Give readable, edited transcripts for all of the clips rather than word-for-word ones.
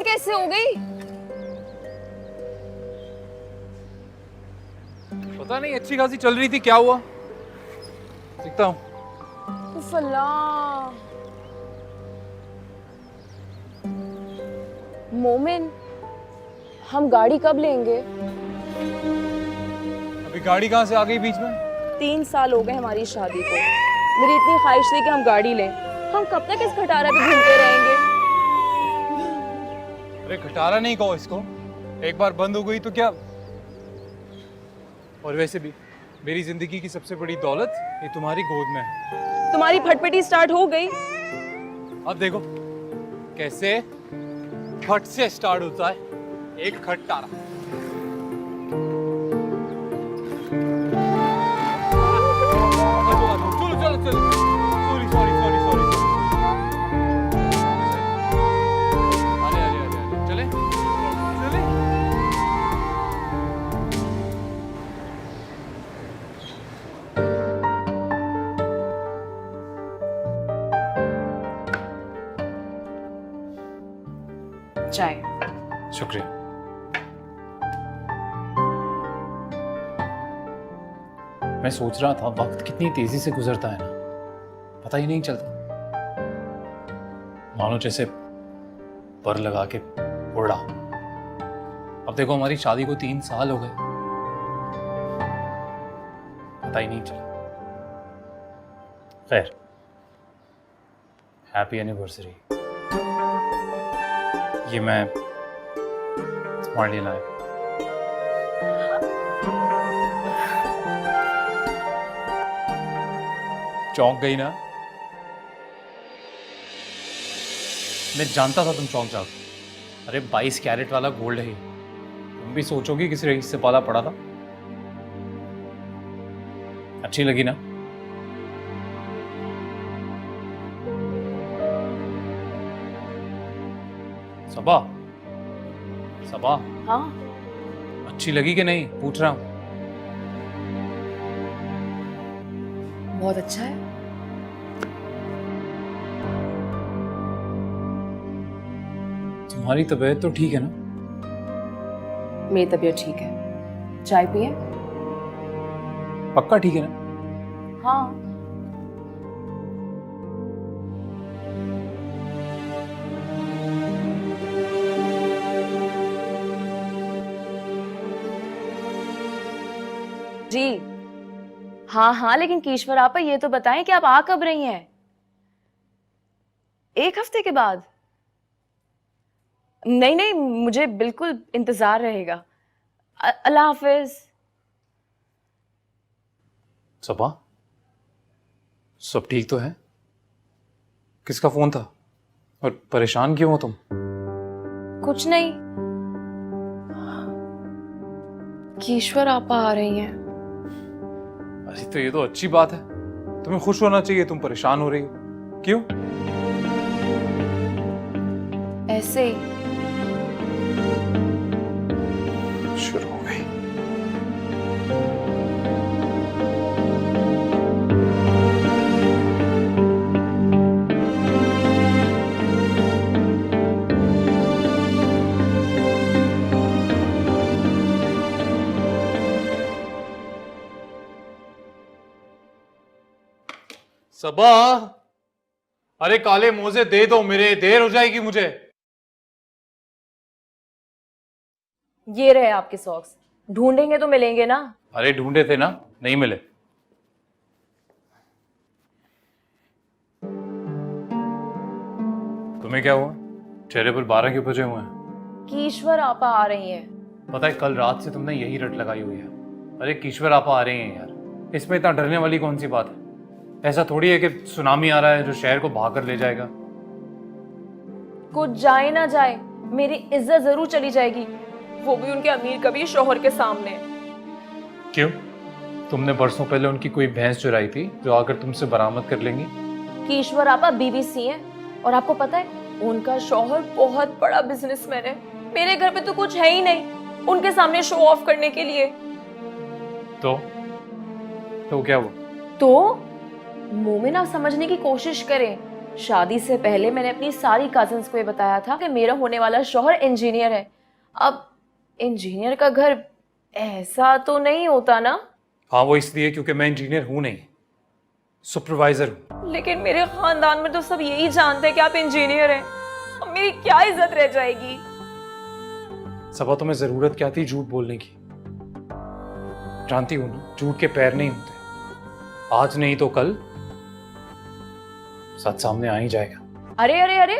बंद कैसे हो गई? पता नहीं, अच्छी खासी चल रही थी, क्या हुआ? देखता हूँ। उफ अल्लाह। मोमिन, हम गाड़ी कब लेंगे? अभी गाड़ी कहाँ से आ गई बीच में? 3 साल हो गए हमारी शादी को। मेरी इतनी ख्वाहिश थी कि हम गाड़ी लें। हम कब तक इस खटारा पे घूमते रहेंगे? अरे खटारा नहीं कहो इसको, एक बार बंद हो गई तो क्या। और वैसे भी मेरी जिंदगी की सबसे बड़ी दौलत ये तुम्हारी गोद में है। तुम्हारी फटफटी स्टार्ट हो गई? अब देखो कैसे फट से स्टार्ट होता है एक खटारा। चलो चलो चलो, सॉरी सॉरी सॉरी सॉरी। अरे अरे अरे अरे, चले चले। चाय। शुक्रिया। मैं सोच रहा था वक्त कितनी तेजी से गुजरता है ना, पता ही नहीं चलता। मानो जैसे पर लगा के उड़ा। अब देखो हमारी शादी को 3 साल हो गए, पता ही नहीं चला। खैर, हैप्पी एनिवर्सरी। ये मैं तुम्हारे लिए लाया। चौंक गई ना? मैं जानता था तुम चौंक जाओगे। अरे 22 कैरेट वाला गोल्ड है। तुम भी सोचोगी किस रईस से पाला पड़ा था। अच्छी लगी ना? सबा, सबा, हाँ, अच्छी लगी कि नहीं पूछ रहा हूं। बहुत अच्छा है। तुम्हारी तबीयत तो ठीक है ना? मेरी तबीयत ठीक है। चाय पिए? पक्का ठीक है ना? हाँ। जी हाँ हाँ, लेकिन कीश्वर आपा ये तो बताएं कि आप आ कब रही हैं? 1 हफ्ते के बाद? नहीं नहीं, मुझे बिल्कुल इंतजार रहेगा। अल्लाह हाफिज। सबा, सब ठीक तो है? किसका फोन था और परेशान क्यों हो तुम? कुछ नहीं, कीश्वर आपा आ रही हैं। अरे तो ये तो अच्छी बात है, तुम्हें खुश होना चाहिए। तुम परेशान हो रही हो क्यों? ऐसे ही। शुरू हो गई। सबा, अरे काले मोजे दे दो मेरे, देर हो जाएगी मुझे। ये रहे आपके सॉक्स। ढूंढेंगे तो मिलेंगे ना? अरे ढूंढे थे ना, नहीं मिले। तुम्हें क्या हुआ? चेहरे पर 12 क्यों बजे हुए हैं? कीश्वर आपा आ रही हैं। पता है कल रात से तुमने यही रट लगाई हुई है। अरे कीश्वर आपा आ रहे हैं यार, इसमें इतना डरने वाली कौन सी बात है? ऐसा थोड़ी है कि सुनामी आ रहा है जो शहर को बहा कर ले जाएगा। कुछ जाए ना जाए, मेरी इज्जत जरूर चली जाएगी, वो भी उनके अमीर कबीर शोहर के सामने। क्यों? तुमने बरसों पहले उनकी कोई भैंस चुराई थी जो आकर तुमसे बरामद कर लेंगी। कीश्वर आपा बीबीसी हैं, और आपको पता है उनका शौहर बहुत बड़ा बिजनेसमैन है। मेरे घर पे तो कुछ है ही नहीं उनके सामने शो ऑफ करने के लिए। तो क्या हुआ? तो मोमिन, आप समझने की कोशिश करें। शादी से पहले मैंने अपनी सारी कजिन्स को ये बताया था कि मेरा होने वाला शौहर इंजीनियर है। अब इंजीनियर का घर ऐसा तो नहीं होता ना? हाँ, वो इसलिए क्योंकि मैं इंजीनियर हूं नहीं, सुपरवाइजर हूं। लेकिन मेरे खानदान में तो सब यही जानते हैं कि आप इंजीनियर हैं। अब मेरी क्या इज्जत रह जाएगी? सबा, तुम्हें जरूरत क्या थी झूठ बोलने की? जानती हूं ना, झूठ के पैर नहीं होते। आज नहीं तो कल सच सामने आ ही जाएगा। अरे अरे अरे,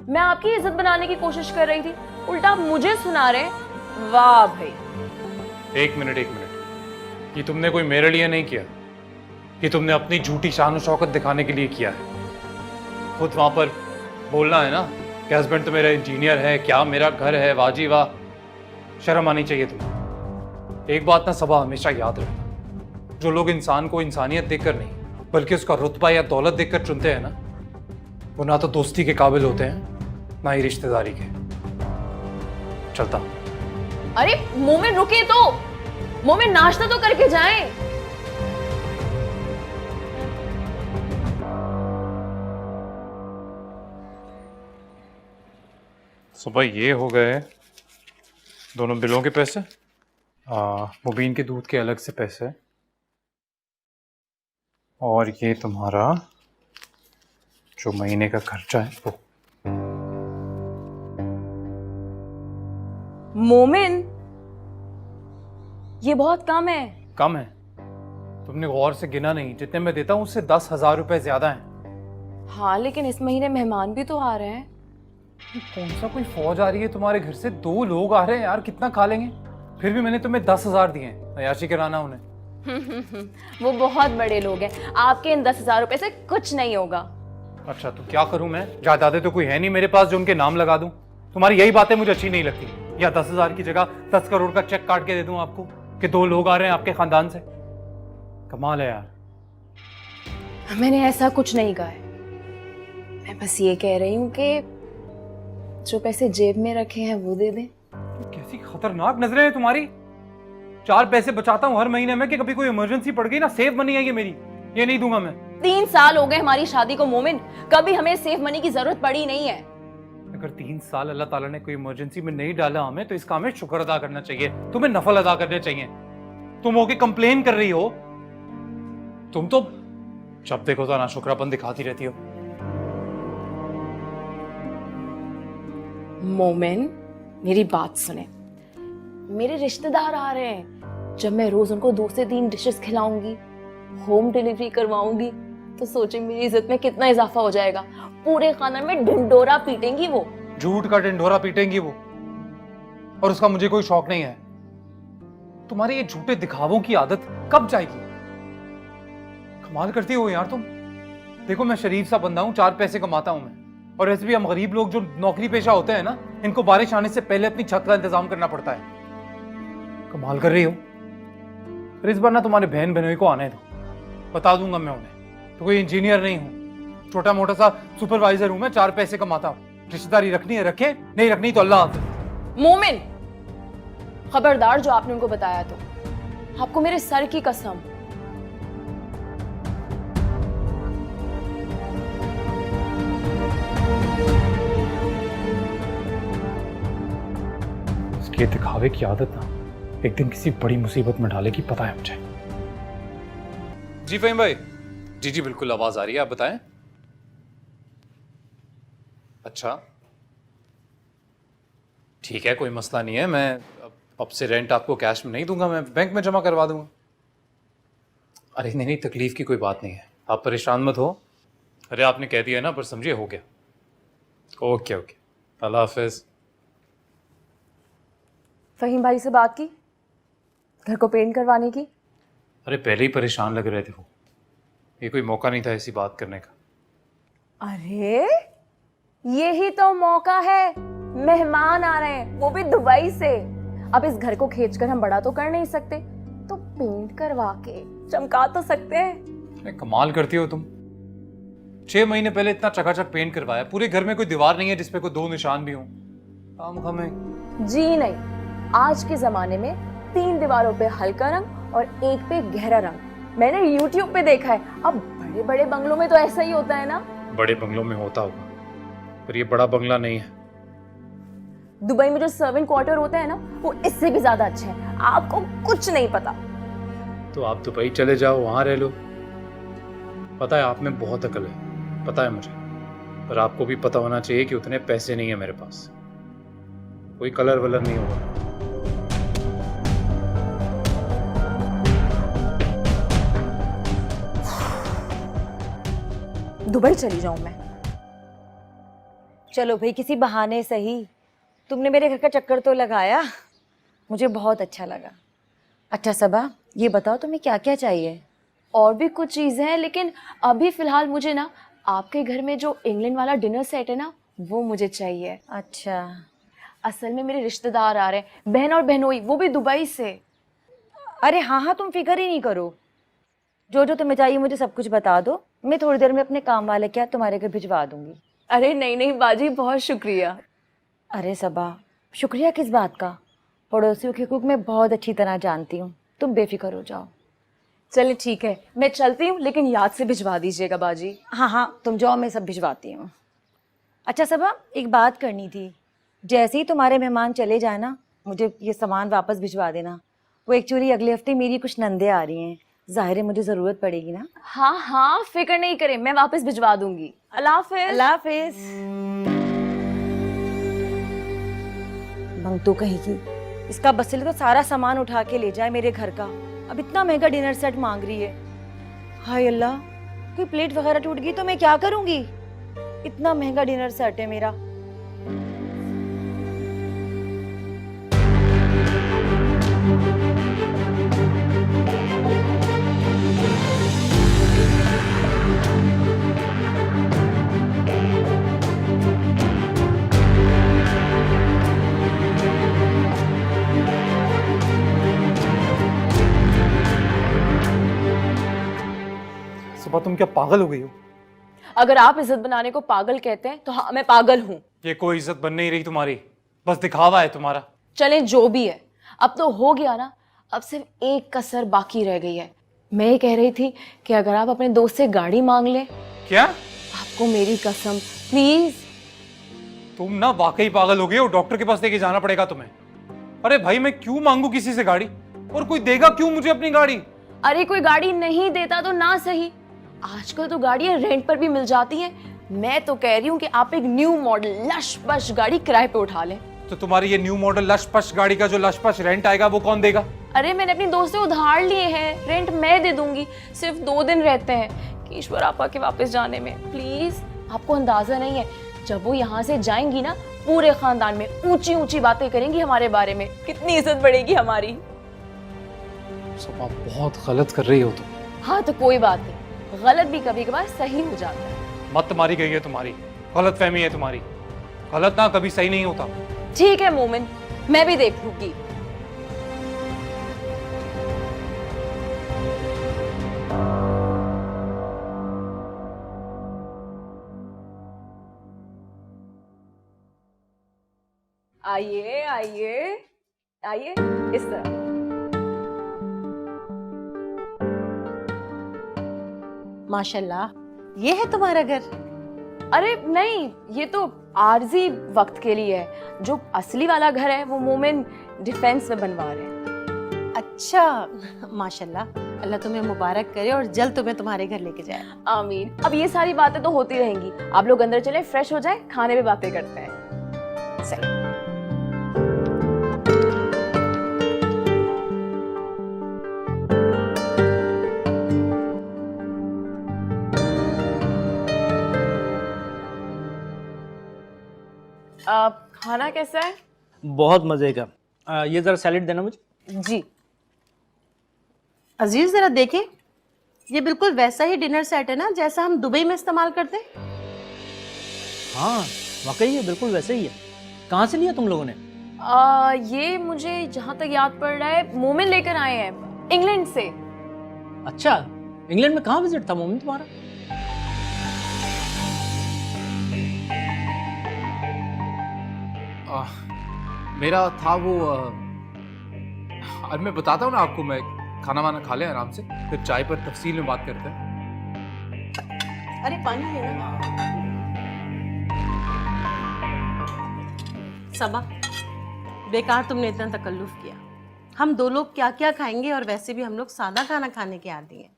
मैं आपकी इज्जत बनाने की कोशिश कर रही थी, उल्टा आप मुझे सुना रहे हैं। वाह भाई। एक मिनट, ये तुमने कोई मेरे लिए नहीं किया, ये तुमने अपनी झूठी शान और शौकत दिखाने के लिए किया है। खुद वहां पर बोलना है ना कि हस्बैंड तो मेरा इंजीनियर है, क्या मेरा घर है, वाजी वाह। शर्म आनी चाहिए तुम्हें। एक बात ना सबा, हमेशा याद रखना, जो लोग इंसान को इंसानियत देखकर नहीं बल्कि उसका रुतबा या दौलत देखकर चुनते हैं ना, वो ना तो दोस्ती के काबिल होते हैं ना ही रिश्तेदारी के। चलता। अरे मोमिन रुके तो, मोमिन नाश्ता तो करके जाएं। सुबह ये हो गए दोनों बिलों के पैसे, मुबीन के दूध के अलग से पैसे, और ये तुम्हारा जो महीने का खर्चा है वो। मोमिन, ये बहुत कम है। कम है? तुमने गौर से गिना नहीं? जितने मैं देता हूँ उससे 10,000 रुपए ज्यादा हैं। हाँ, लेकिन इस महीने मेहमान भी तो आ रहे हैं। कौन सा कोई फौज आ रही है तुम्हारे घर से? 2 लोग आ रहे हैं यार, कितना खा लेंगे? फिर भी मैंने तुम्हें 10,000 दिए हैं, अयाशी कराना उन्हें। वो बहुत बड़े लोग हैं, आपके इन 10,000 रुपए से कुछ नहीं होगा। अच्छा, तो क्या करूं मैं? जायदादें तो कोई है नहीं मेरे पास जो उनके नाम लगा दूं। तुम्हारी यही बातें मुझे अच्छी नहीं लगती। या 10,000 की जगह 10 करोड़ का चेक काट के दे दूं आपको कि 2 लोग आ रहे हैं आपके खानदान से। कमाल है यार। मैंने ऐसा कुछ नहीं कहा है, मैं बस ये कह रही हूँ कि जो पैसे जेब में रखे हैं वो दे दें। कैसी खतरनाक नजरें हैं तुम्हारी। 4 पैसे बचाता हूँ हर महीने में कि कभी कोई इमरजेंसी पड़ गई ना, सेफ मनी है ये मेरी, ये नहीं दूंगा मैं। 3 साल हो गए हमारी शादी को मोमिन, कभी हमें सेफ मनी की जरूरत पड़ी नहीं है। अगर 3 साल अल्लाह ताला ने कोई इमरजेंसी में नहीं डाला हमें, तो इसका हमें शुक्र अदा करना चाहिए। तुम्हें नफल अदा करने चाहिए। तुम होके कंप्लेन कर रही हो। तुम तो जब देखो तो नाशुक्रापन दिखाती रहती हो। मोमिन, मेरी बात सुने, मेरे रिश्तेदार आ रहे हैं। जब मैं रोज उनको 2 से 3 डिशेस खिलाऊंगी, होम डिलीवरी करवाऊंगी, तो सोचे मेरी इज्जत में कितना इजाफा हो जाएगा। पूरे खानदान में ढिंडोरा पीटेंगी वो। झूठ का ढिंडोरा पीटेंगी वो, और उसका मुझे कोई शौक नहीं है। तुम्हारी ये झूठे दिखावों की आदत कब जाएगी? कमाल करती हो यार तुम। देखो, मैं शरीफ सा बंदा हूं, 4 पैसे कमाता हूं मैं, और ऐसे भी हम गरीब लोग जो नौकरी पेशा होते हैं ना, इनको बारिश आने से पहले अपनी छत का इंतजाम करना पड़ता है। कमाल कर रही हो। फिर इस बार ना तुम्हारे बहन बहनोई को आने दो, बता दूंगा मैं उन्हें तो कोई इंजीनियर नहीं हूं, छोटा मोटा सा सुपरवाइजर हूं मैं, 4 पैसे कमाता हूं। रिश्तेदारी रखनी है रखे, नहीं रखनी तो अल्लाह हाफ़िज़। मोमिन, खबरदार जो आपने उनको बताया तो, आपको मेरे सर की कसम। इसकी दिखावे की आदत ना एक दिन किसी बड़ी मुसीबत में डालेगी, पता है मुझे। जी फहीम भाई। जी जी बिल्कुल, आवाज आ रही है, आप बताएं। अच्छा ठीक है, कोई मसला नहीं है। मैं अब से रेंट आपको कैश में नहीं दूंगा, मैं बैंक में जमा करवा दूंगा। अरे नहीं नहीं, तकलीफ की कोई बात नहीं है, आप परेशान मत हो। अरे आपने कह दिया ना, पर समझिए हो गया। ओके ओके, अल्लाह हाफिज। फहीम भाई से बात की घर को पेंट करवाने की? अरे पहले ही परेशान लग रहे थे वो, ये कोई मौका नहीं था ऐसी बात करने का। अरे यही तो मौका है, मेहमान आ रहे हैं, वो भी दुबई से। अब इस घर को खींचकर हम बड़ा तो कर नहीं सकते, तो पेंट करवा के चमका तो सकते हैं। कमाल करती हो तुम। 6 महीने पहले इतना चकाचक पेंट करवाया, पूरे घर में कोई दीवार नहीं है जिसपे कोई 2 निशान भी हो। काम हमें जी नहीं, आज के जमाने में 3 दीवारों पे हल्का रंग और एक पे गहरा रंग। मैंने YouTube पे देखा है। अब बड़े बड़े बंगलों में तो ऐसा ही होता है ना। बड़े बंगलों में होता होगा, पर ये बड़ा बंगला नहीं है। दुबई में जो सर्वेंट क्वार्टर होता है ना, वो इससे भी ज्यादा अच्छा है। आपको कुछ नहीं पता। तो आप दुबई चले जाओ, वहां रह लो। पता है आप में बहुत अकल है, पता है मुझे, पर आपको भी पता होना चाहिए कि उतने पैसे नहीं है मेरे पास। कोई कलर वलर नहीं होगा। दुबई चली जाऊं मैं? चलो भाई, किसी बहाने सही तुमने मेरे घर का चक्कर तो लगाया, मुझे बहुत अच्छा लगा। अच्छा सबा, ये बताओ तुम्हें क्या क्या चाहिए? और भी कुछ चीजें हैं, लेकिन अभी फिलहाल मुझे ना आपके घर में जो इंग्लैंड वाला डिनर सेट है ना, वो मुझे चाहिए। अच्छा, असल में मेरे रिश्तेदार आ रहे हैं, बहन और बहनोई, वो भी दुबई से। अरे हाँ हाँ, तुम फिक्र ही नहीं करो। जो जो तुम्हें चाहिए मुझे सब कुछ बता दो, मैं थोड़ी देर में अपने काम वाले क्या तुम्हारे घर भिजवा दूंगी। अरे नहीं नहीं बाजी, बहुत शुक्रिया। अरे सबा, शुक्रिया किस बात का? पड़ोसियों के हुकूक मैं बहुत अच्छी तरह जानती हूँ, तुम बेफिक्र हो जाओ। चलिए ठीक है, मैं चलती हूँ, लेकिन याद से भिजवा दीजिएगा बाजी। हाँ हाँ, तुम जाओ, मैं सब भिजवाती हूँ। अच्छा सबा, एक बात करनी थी। जैसे ही तुम्हारे मेहमान चले जाए ना, मुझे ये सामान वापस भिजवा देना। वो एक्चुअली अगले हफ्ते मेरी कुछ नंदे आ रही हैं, जाहिर है मुझे ज़रूरत पड़ेगी ना। हाँ हाँ, फिक्र नहीं करें, मैं वापस भिजवा दूंगी। अल्लाह हाफिज। अल्लाह हाफिज। मंगतू कहीं की, इसका बसिल तो सारा सामान उठा के ले जाए मेरे घर का। अब इतना महंगा डिनर सेट मांग रही है। हाय अल्लाह, कोई प्लेट वगैरह टूट गई तो मैं क्या करूंगी? इतना महंगा डिनर सेट है मेरा। सुबह तुम क्या पागल हो गई हो? अगर आप इज्जत बनाने को पागल कहते हैं तो हाँ, मैं पागल हूँ। ये कोई इज्जत बन नहीं रही तुम्हारी, बस दिखावा है तुम्हारा। चलें जो भी है, अब तो हो गया ना। अब सिर्फ एक कसर बाकी रह गई है। मैं ये कह रही थी कि अगर आप अपने दोस्त से गाड़ी मांग लें। क्या? आपको मेरी कसम, प्लीज। तुम ना वाकई पागल हो गए हो, डॉक्टर के पास लेके जाना पड़ेगा तुम्हें। अरे भाई मैं क्यों मांगू किसी से गाड़ी, और कोई देगा क्यों मुझे अपनी गाड़ी? अरे कोई गाड़ी नहीं देता तो ना सही, आजकल तो गाड़ियां रेंट पर भी मिल जाती हैं। मैं तो कह रही हूँ कि आप एक न्यू मॉडल लश पश गाड़ी किराए पे उठा लें। तो तुम्हारी ये न्यू मॉडल लश पश गाड़ी का जो लश पश रेंट आएगा वो कौन देगा? अरे मैंने अपनी दोस्त से उधार लिए हैं, रेंट मैं दे दूंगी। सिर्फ 2 दिन रहते हैं ईश्वर आपा के वापस जाने में। प्लीज, आपको अंदाजा नहीं है, जब वो यहाँ से जाएंगी ना, पूरे खानदान में ऊंची ऊंची बातें करेंगी हमारे बारे में। कितनी इज्जत बढ़ेगी हमारी। सुबह बहुत गलत कर रही हो तुम। हाँ तो कोई बात नहीं, गलत भी कभी कभार सही हो जाता है। मत मारी गई है तुम्हारी, गलत फहमी है तुम्हारी। गलत ना कभी सही नहीं होता। ठीक है मोमिन, मैं भी देख लूंगी। आइए आइए आइए, इस तरह। माशाल्लाह, ये है तुम्हारा घर? अरे नहीं, ये तो आरजी वक्त के लिए है। जो असली वाला घर है वो मोमिन डिफेंस में बनवा रहे हैं। अच्छा, माशाल्लाह, अल्लाह तुम्हें मुबारक करे और जल्द तुम्हें तुम्हारे घर लेके जाए। आमीन। अब ये सारी बातें तो होती रहेंगी, आप लोग अंदर चले, फ्रेश हो जाए, खाने में बातें करते हैं। चलो। खाना कैसा है? बहुत मजे का। ये जरा सैलेड देना मुझे। जी। अजीज जरा देखें, ये बिल्कुल वैसा ही डिनर सेट है ना जैसा हम दुबई में इस्तेमाल करते हैं। हाँ वाकई है, बिल्कुल वैसे ही है। कहाँ से लिया तुम लोगों ने? ये मुझे जहाँ तक याद पड़ रहा है मोमिन लेकर आए हैं, इंग्लैंड से। अच्छा, इंग्लैंड में कहाँ विजिट था मोमिन तुम्हारा? मेरा था वो अब मैं बताता हूँ ना आपको। मैं खाना वाना खा लें आराम से, फिर चाय पर तफसील में बात करते हैं। अरे पानी है ना। सबा, बेकार तुमने इतना तकल्लुफ किया। हम 2 लोग क्या क्या खाएंगे, और वैसे भी हम लोग सादा खाना खाने के आदी हैं।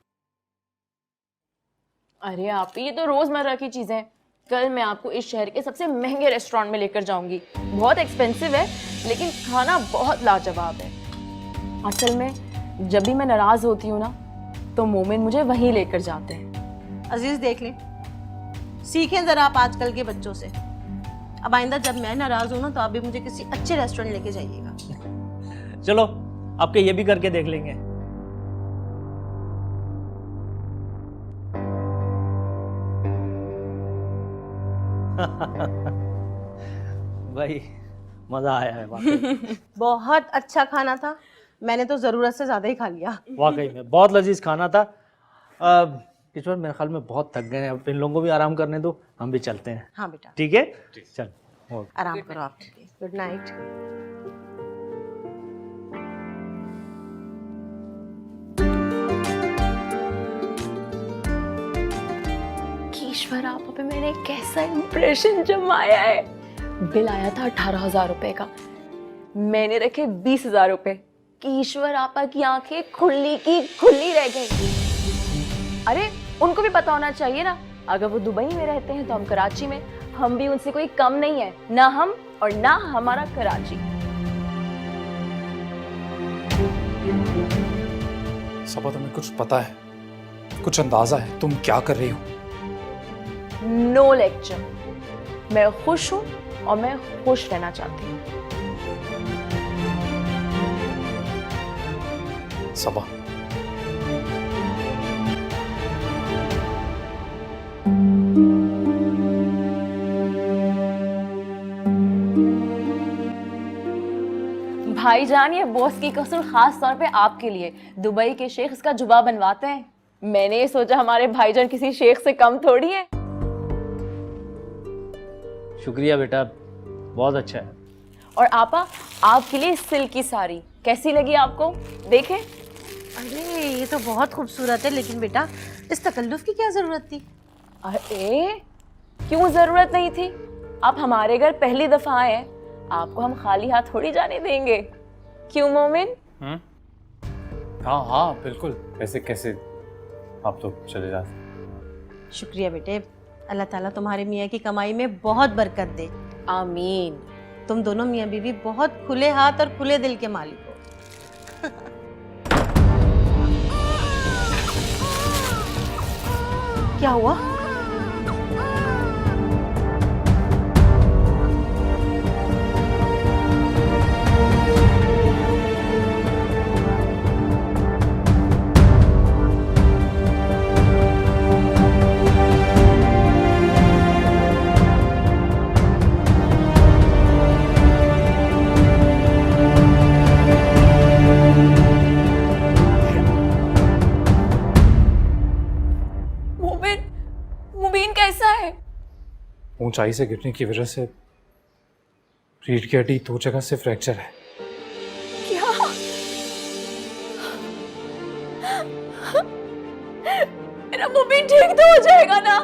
अरे आप ये तो रोजमर्रा की चीजें हैं। कल मैं आपको इस शहर के सबसे महंगे रेस्टोरेंट में लेकर जाऊंगी। बहुत एक्सपेंसिव है लेकिन खाना बहुत लाजवाब है। असल में जब भी मैं नाराज होती हूँ ना तो मोमिन मुझे वहीं लेकर जाते हैं। अजीज देख लें, सीखें जरा आप आजकल के बच्चों से। अब आइंदा जब मैं नाराज हूँ ना तो आप भी मुझे किसी अच्छे रेस्टोरेंट लेके जाइएगा। चलो आपके ये भी करके देख लेंगे। भाई मजा आया है वाकई। बहुत अच्छा खाना था, मैंने तो जरूरत से ज्यादा ही खा लिया। वाकई में बहुत लजीज खाना था। किशोर मेरे ख्याल में बहुत थक गए हैं, अब इन लोगों को भी आराम करने दो, हम भी चलते हैं। हाँ बेटा, ठीक है चल। ओके। आराम करो आप। Good night. ईश्वर आप पे मैंने कैसा इंप्रेशन जमाया है। बिल आया था 18,000 रुपए का, मैंने रखे 20,000 रुपए। ईश्वर आपा की आंखें खुली की खुली रह गई। अरे उनको भी पता होना चाहिए ना, अगर वो दुबई में रहते हैं तो हम कराची में, हम भी उनसे कोई कम नहीं है, ना हम और ना हमारा कराची। सबा तुम्हें कुछ पता है, कुछ अंदाजा है तुम क्या कर रही हो? No lecture. मैं खुश हूं और मैं खुश रहना चाहती हूँ। सबा भाईजान ये बॉस की कसम खास तौर पे आपके लिए, दुबई के शेख इसका जुबा बनवाते हैं। मैंने ये सोचा हमारे भाईजान किसी शेख से कम थोड़ी है। शुक्रिया बेटा, बहुत अच्छा है। और आपा आपके लिए सिल्क की साड़ी कैसी लगी आपको? देखें। अरे ये तो बहुत खूबसूरत है, लेकिन बेटा इस तकल्लुफ की क्या जरूरत थी? अरे क्यों जरूरत नहीं थी? आप हमारे घर पहली दफा आए हैं, आपको हम खाली हाथ थोड़ी जाने देंगे। क्यों मोमिन? हाँ हाँ बिल्कुल। कैसे कैसे आप तो चले जाते। शुक्रिया बेटे, अल्लाह ताला तुम्हारे मियाँ की कमाई में बहुत बरकत दे। आमीन। तुम दोनों मियाँ बीवी बहुत खुले हाथ और खुले दिल के मालिक हो। क्या हुआ? मुबीन कैसा है? ऊंचाई से गिरने की वजह से रीढ़ की हड्डी 2 जगह से फ्रैक्चर है। क्या? मेरा मुबीन ठीक तो हो जाएगा ना?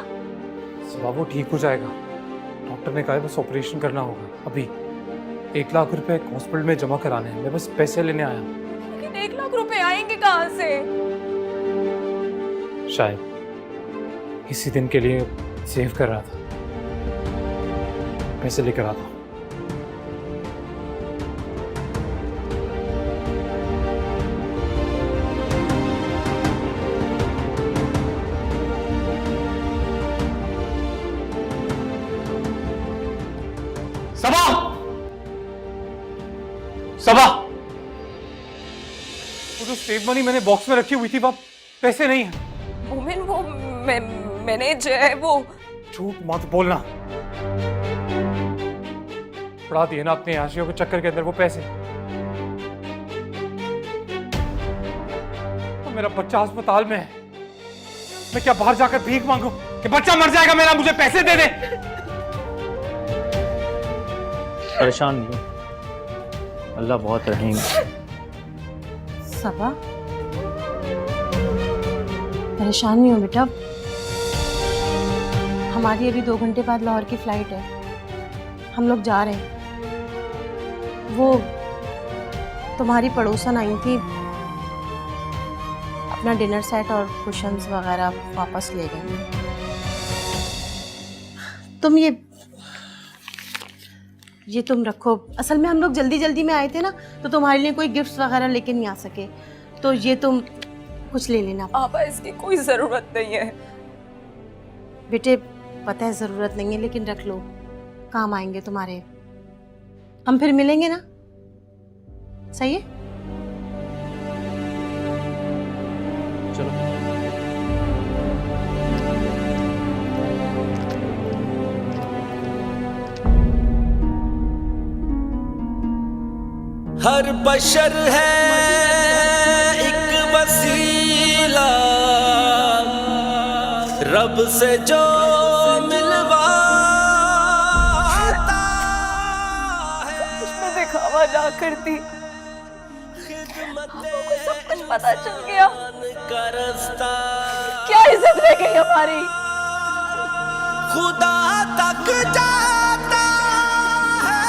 सबा वो ठीक हो जाएगा, डॉक्टर ने कहा है बस ऑपरेशन करना होगा। अभी 1 लाख रुपए हॉस्पिटल में जमा कराने हैं, मैं बस पैसे लेने आया हूँ। लेकिन 1 लाख रुपए आएंगे कहाँ से? शायद इसी दिन के लिए सेव कर रहा था, पैसे लेकर आता हूँ। सबा! सबा! वो जो सेव मनी मैंने बॉक्स में रखी हुई थी, वह पैसे नहीं है। मोमिन वो मैंने जो है वो। झूठ मत बोलना। पड़ा दिए ना अपने आशियों के चक्कर के अंदर वो पैसे। तो मेरा बच्चा अस्पताल में है, मैं क्या बाहर जाकर भीख मांगू कि बच्चा मर जाएगा मेरा, मुझे पैसे दे दे। परेशान नहीं हो, अल्लाह बहुत रहीम है। सबा, परेशान नहीं हो बेटा, हमारी अभी 2 घंटे बाद लाहौर की फ्लाइट है, हम लोग जा रहे हैं। वो तुम्हारी पड़ोसन आई थी, अपना डिनर सेट और कुशन्स वगैरह वापस ले गई हैं। तुम ये तुम रखो। असल में हम लोग जल्दी जल्दी में आए थे ना, तो तुम्हारे लिए कोई गिफ्ट्स वगैरह लेके नहीं आ सके, तो ये तुम कुछ ले लेना। पापा इसकी कोई जरूरत नहीं है। बेटे पता है ज़रूरत नहीं है, लेकिन रख लो, काम आएंगे तुम्हारे। हम फिर मिलेंगे ना, सही है? चलो। हर बशर है एक वसीला, रब से जो मिलवाता है। उसमें दिखावा ना करती, पापा को सब कुछ पता चल गया, का रास्ता क्या इज्जत रह गई हमारी। खुदा तक जाता है।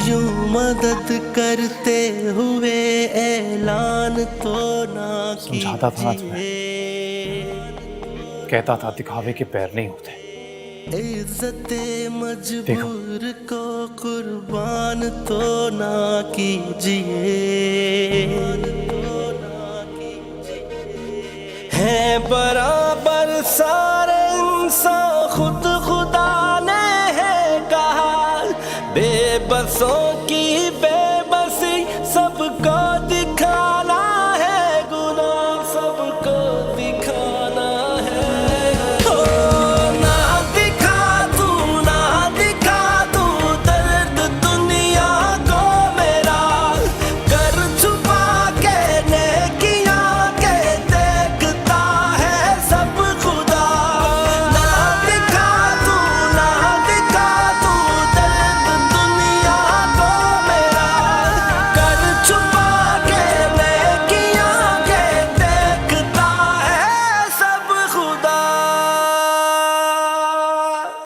यूं मदद करते हुए ऐलान तो ना समझाता था ना तुम्हें, कहता था दिखावे के पैर नहीं होते। इज्जते मजबूर को कुर्बान तो ना कीजिए। है बराबर सारे इंसान, खुद खुदा ने है कहा, बेबसों की